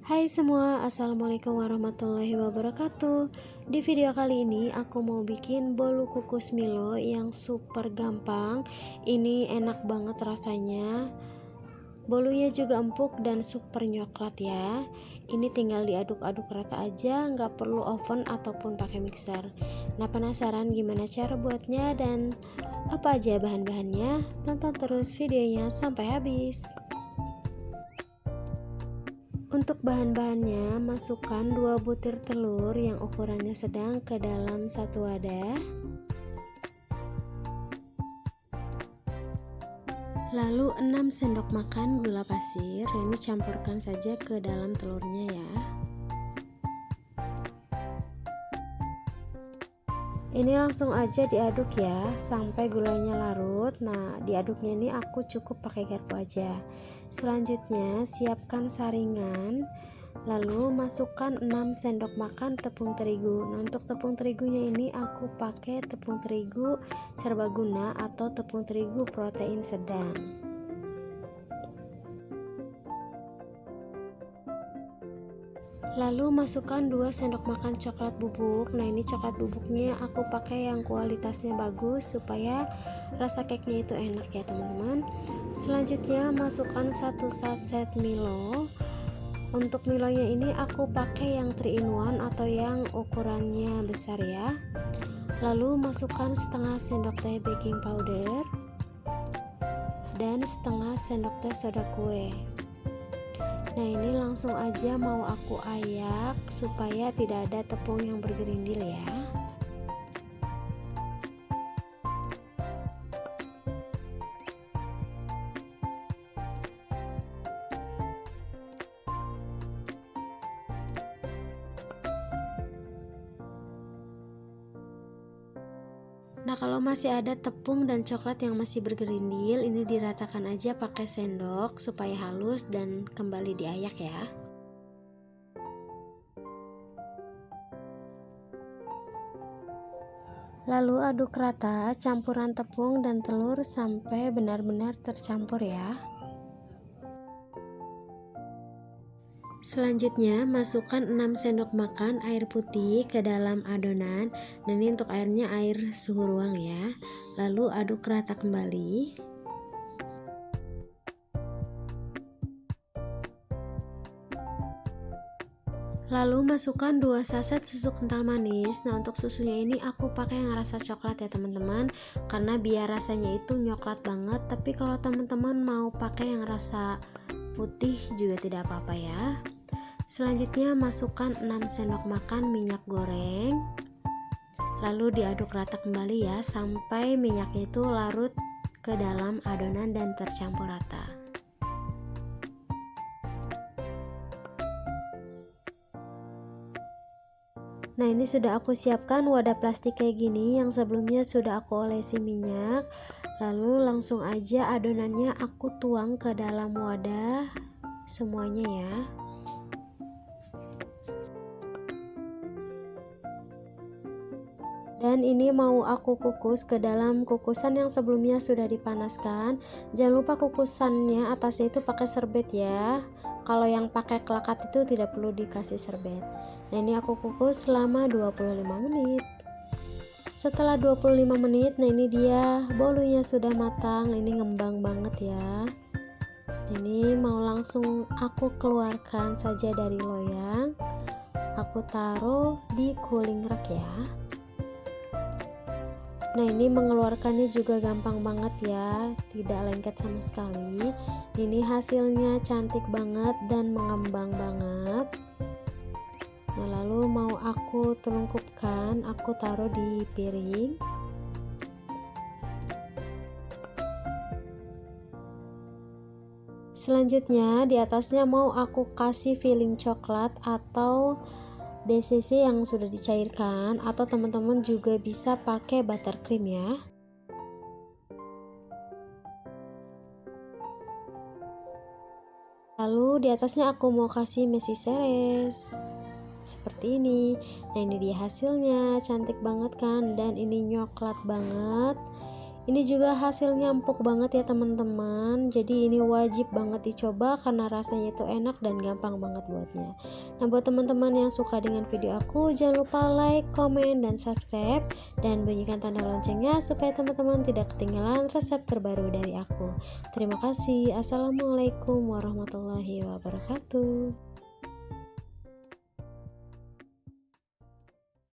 Hai semua, assalamualaikum warahmatullahi wabarakatuh. Di video kali ini aku mau bikin bolu kukus Milo yang super gampang. Ini enak banget rasanya. Bolunya juga empuk dan super nyoklat ya. Ini tinggal diaduk-aduk rata aja, nggak perlu oven ataupun pakai mixer. Nah, penasaran gimana cara buatnya dan apa aja bahan-bahannya? Tonton terus videonya sampai habis. Untuk bahan-bahannya, masukkan 2 butir telur yang ukurannya sedang ke dalam satu wadah. Lalu 6 sendok makan gula pasir, ini campurkan saja ke dalam telurnya ya. Ini langsung aja diaduk ya, sampai gulanya larut. Nah, diaduknya ini aku cukup pakai garpu aja. Selanjutnya, siapkan saringan. Lalu masukkan 6 sendok makan tepung terigu. Nah, untuk tepung terigunya ini aku pakai tepung terigu serbaguna atau tepung terigu protein sedang. Lalu masukkan 2 sendok makan coklat bubuk. Nah, ini coklat bubuknya aku pakai yang kualitasnya bagus supaya rasa cake-nya itu enak ya teman-teman. Selanjutnya masukkan 1 saset Milo. Untuk Milonya ini aku pakai yang 3 in 1 atau yang ukurannya besar ya. Lalu masukkan setengah sendok teh baking powder dan setengah sendok teh soda kue. Nah, ini langsung aja mau aku ayak supaya tidak ada tepung yang bergerindil ya. Nah, kalau masih ada tepung dan coklat yang masih bergerindil, ini diratakan aja pakai sendok supaya halus dan kembali diayak ya. Lalu aduk rata campuran tepung dan telur sampai benar-benar tercampur ya. Selanjutnya, masukkan 6 sendok makan air putih ke dalam adonan. Dan ini untuk airnya air suhu ruang ya. Lalu aduk rata kembali. Lalu masukkan 2 saset susu kental manis. Nah, untuk susunya ini aku pakai yang rasa coklat ya teman-teman, karena biar rasanya itu nyoklat banget. Tapi kalau teman-teman mau pakai yang rasa putih juga tidak apa-apa ya. Selanjutnya masukkan 6 sendok makan minyak goreng. Lalu diaduk rata kembali ya sampai minyaknya itu larut ke dalam adonan dan tercampur rata. Nah, ini sudah aku siapkan wadah plastik kayak gini yang sebelumnya sudah aku olesi minyak. Lalu langsung aja adonannya aku tuang ke dalam wadah semuanya ya. Dan ini mau aku kukus ke dalam kukusan yang sebelumnya sudah dipanaskan. Jangan lupa kukusannya atasnya itu pakai serbet ya. Kalau yang pakai kelakat itu tidak perlu dikasih serbet. Nah, ini aku kukus selama 25 menit. Setelah 25 menit, nah ini dia bolunya sudah matang. Ini ngembang banget ya. Ini mau langsung aku keluarkan saja dari loyang. Aku taruh di cooling rack ya. Nah, ini mengeluarkannya juga gampang banget ya, tidak lengket sama sekali. Ini hasilnya cantik banget dan mengembang banget. Nah, lalu mau aku telungkupkan, aku taruh di piring. Selanjutnya di atasnya mau aku kasih filling coklat atau DCC yang sudah dicairkan, atau teman-teman juga bisa pakai buttercream ya. Lalu di atasnya aku mau kasih messy ceres seperti ini. Nah, ini dia hasilnya, cantik banget kan, dan ini nyoklat banget. Ini juga hasilnya empuk banget ya teman-teman. Jadi ini wajib banget dicoba karena rasanya itu enak dan gampang banget buatnya. Nah, buat teman-teman yang suka dengan video aku, jangan lupa like, komen, dan subscribe, dan bunyikan tanda loncengnya supaya teman-teman tidak ketinggalan resep terbaru dari aku. Terima kasih. Assalamualaikum warahmatullahi wabarakatuh.